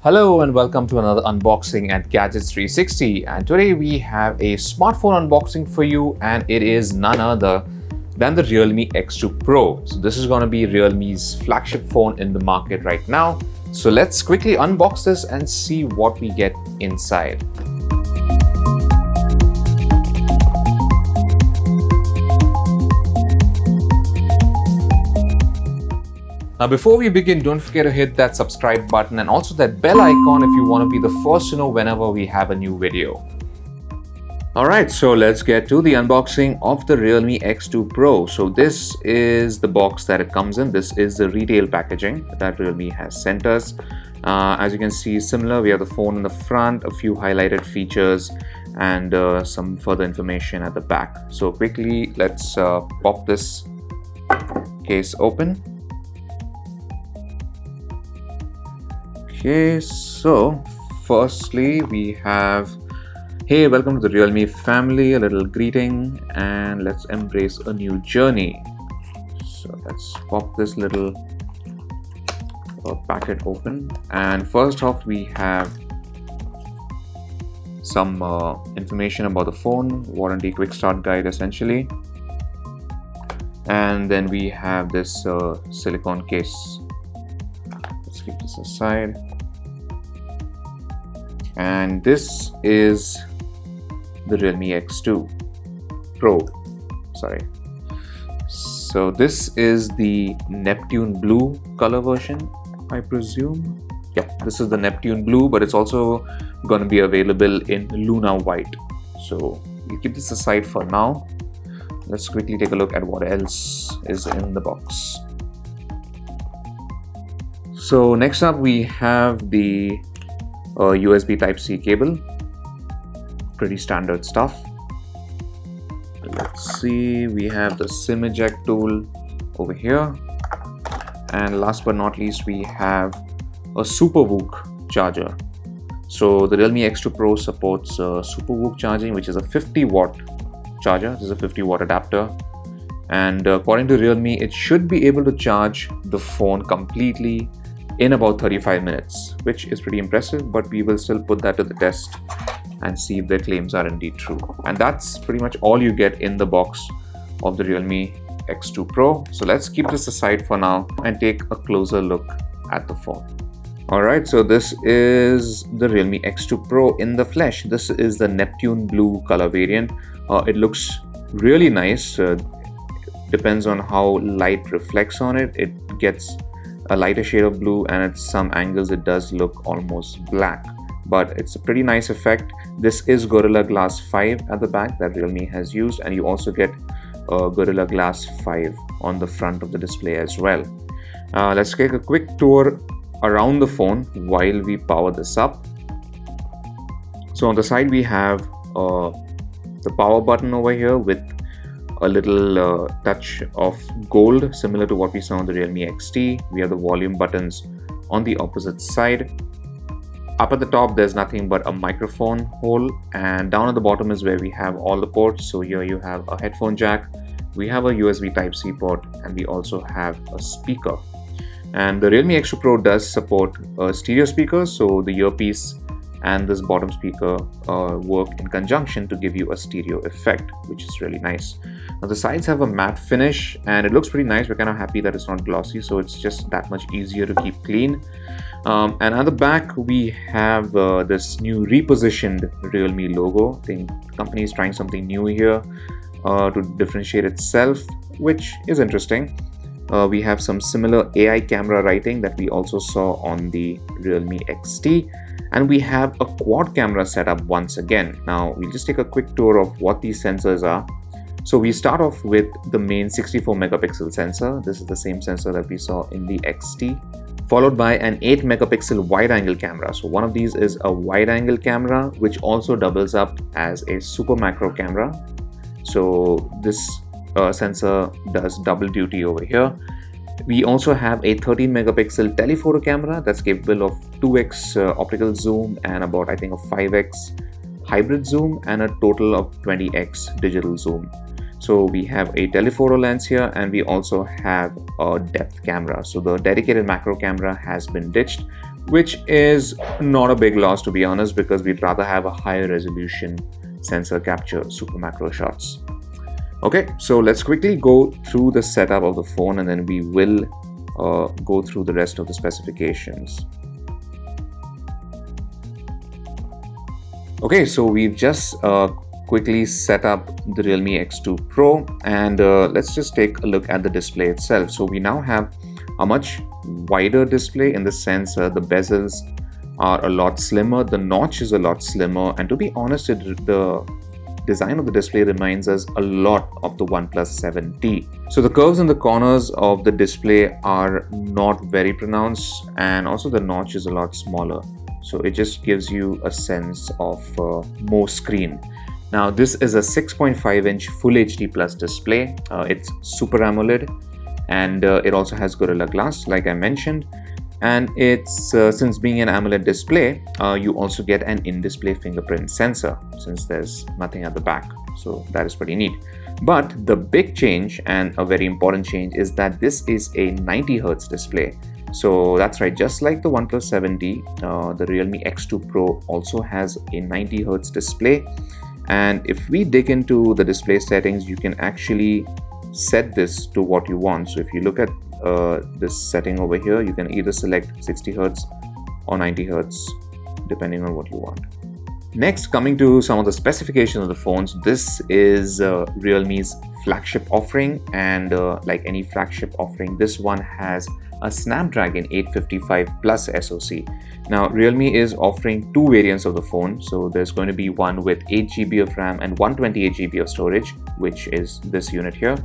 Hello and welcome to another unboxing at Gadgets 360, and today we have a smartphone unboxing for you, and it is none other than the Realme X2 Pro. So this is going to be Realme's flagship phone in the market right now. So let's quickly unbox this and see what we get inside. Now before we begin, don't forget to hit that subscribe button and also that bell icon if you want to be the first to know whenever we have a new video. Alright, so let's get to the unboxing of the Realme X2 Pro. So this is the box that it comes in. This is the retail packaging that Realme has sent us. As you can see, similar, we have the phone in the front, a few highlighted features, and some further information at the back. So quickly, let's pop this case open. Okay, so firstly we have, hey, welcome to the Realme family, a little greeting, and let's embrace a new journey. So let's pop this little packet open, and first off we have some information about the phone, warranty quick start guide essentially, and then we have this silicone case. Let's keep this aside. And this is the Realme X2 Pro, So this is the Neptune Blue color version, I presume. Yeah, this is the Neptune Blue, but it's also going to be available in Luna White. So we'll keep this aside for now. Let's quickly take a look at what else is in the box. So next up we have the USB Type-C cable. Pretty standard stuff. Let's see, we have the SIM eject tool over here, and last but not least we have a SuperVOOC charger. So the Realme X2 Pro supports SuperVOOC charging, which is a 50-watt charger. This is a 50-watt adapter, and according to Realme, it should be able to charge the phone completely in about 35 minutes, which is pretty impressive, but we will still put that to the test and see if their claims are indeed true. And that's pretty much all you get in the box of the Realme X2 Pro. So let's keep this aside for now and take a closer look at the phone. Alright, so this is the Realme X2 Pro in the flesh. This is the Neptune Blue color variant. It looks really nice. Depends on how light reflects on it. It gets a lighter shade of blue, and at some angles it does look almost black, but it's a pretty nice effect. This is Gorilla Glass 5 at the back that Realme has used, and you also get Gorilla Glass 5 on the front of the display as well. Let's take a quick tour around the phone while we power this up. So on the side we have the power button over here with a little touch of gold, similar to what we saw on the Realme XT. We have the volume buttons on the opposite side. Up at the top there's nothing but a microphone hole, and down at the bottom is where we have all the ports. So here you have a headphone jack, we have a USB Type-C port, and we also have a speaker. And the Realme X2 Pro does support stereo speakers, so the earpiece and this bottom speaker work in conjunction to give you a stereo effect, which is really nice. Now the sides have a matte finish and it looks pretty nice. We're kind of happy that it's not glossy, so it's just that much easier to keep clean. And at the back we have this new repositioned Realme logo. I think the company is trying something new here to differentiate itself, which is interesting. We have some similar AI camera writing that we also saw on the Realme XT. And we have a quad camera setup once again. Now we'll just take a quick tour of what these sensors are. So we start off with the main 64 megapixel sensor. This is the same sensor that we saw in the XT, followed by an 8 megapixel wide angle camera. So one of these is a wide angle camera, which also doubles up as a super macro camera. So this sensor does double duty over here. We also have a 13 megapixel telephoto camera that's capable of 2x optical zoom and about, I think, a 5x hybrid zoom and a total of 20x digital zoom. So we have a telephoto lens here, and we also have a depth camera. So the dedicated macro camera has been ditched. which is not a big loss, to be honest, because we'd rather have a higher resolution sensor capture super macro shots. Okay, so let's quickly go through the setup of the phone and then we will go through the rest of the specifications. Okay, so we've just quickly set up the Realme X2 Pro, and let's just take a look at the display itself. So we now have a much wider display in the sense the bezels are a lot slimmer, the notch is a lot slimmer, and to be honest, the design of the display reminds us a lot of the OnePlus 7T. So the curves in the corners of the display are not very pronounced, and also the notch is a lot smaller. So it just gives you a sense of more screen. Now this is a 6.5-inch Full HD Plus display. It's Super AMOLED, and it also has Gorilla Glass, like I mentioned. And it's since being an AMOLED display, you also get an in-display fingerprint sensor since there's nothing at the back. So that is pretty neat. But the big change, and a very important change, is that this is a 90 Hz display. So that's right, just like the OnePlus 7T, the Realme X2 Pro also has a 90 Hz display. And if we dig into the display settings, you can actually set this to what you want. So if you look at this setting over here, you can either select 60 Hz or 90 Hz depending on what you want. Next, coming to some of the specifications of the phones, this is Realme's flagship offering, and like any flagship offering, this one has a Snapdragon 855 Plus SoC. Now Realme is offering two variants of the phone, so there's going to be one with 8 GB of RAM and 128 GB of storage, which is this unit here.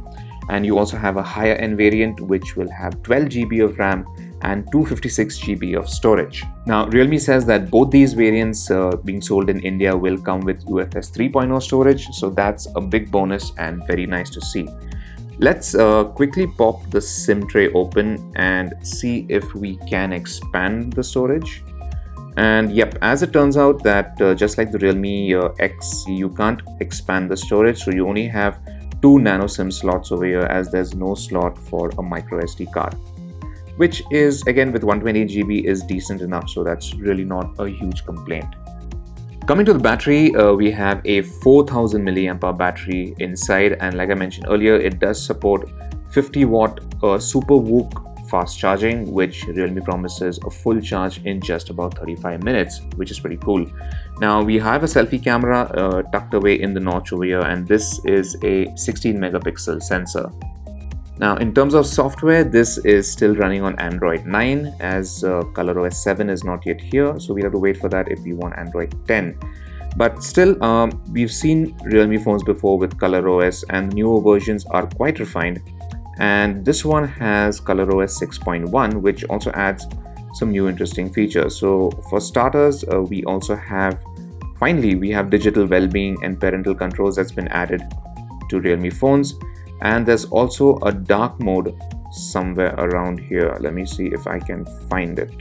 And you also have a higher end variant which will have 12 GB of RAM and 256 GB of storage. Now Realme says that both these variants being sold in India will come with UFS 3.0 storage, so that's a big bonus and very nice to see. Let's quickly pop the SIM tray open and see if we can expand the storage. And yep, as it turns out that just like the Realme X, you can't expand the storage, so you only have 2 nano SIM slots over here, as there's no slot for a micro SD card, which is, again, with 128 GB is decent enough, so that's really not a huge complaint. Coming to the battery, we have a 4000 mAh battery inside, and like I mentioned earlier, it does support 50 watt Super VOOC fast charging, which Realme promises a full charge in just about 35 minutes, which is pretty cool. Now we have a selfie camera tucked away in the notch over here, and this is a 16 megapixel sensor. Now in terms of software, this is still running on Android 9, as ColorOS 7 is not yet here, so we have to wait for that if we want Android 10. But still, we've seen Realme phones before with ColorOS, and the newer versions are quite refined. And this one has ColorOS 6.1, which also adds some new interesting features. So for starters, we also have, finally, we have digital well-being and parental controls that's been added to Realme phones. And there's also a dark mode somewhere around here. Let me see if I can find it.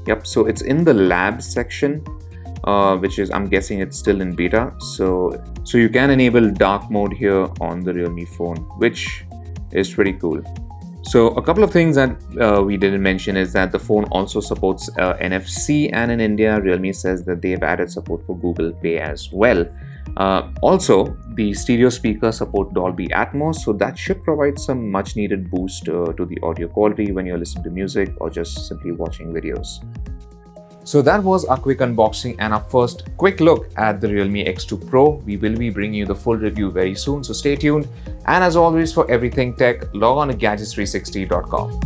Yep, so it's in the lab section, which is, I'm guessing it's still in beta. So you can enable dark mode here on the Realme phone, which is pretty cool. So a couple of things that we didn't mention is that the phone also supports NFC, and in India, Realme says that they've added support for Google Pay as well. Also, the stereo speakers support Dolby Atmos, so that should provide some much needed boost to the audio quality when you're listening to music or just simply watching videos. So that was our quick unboxing and our first quick look at the Realme X2 Pro. We will be bringing you the full review very soon, so stay tuned. And as always, for everything tech, log on to Gadgets360.com.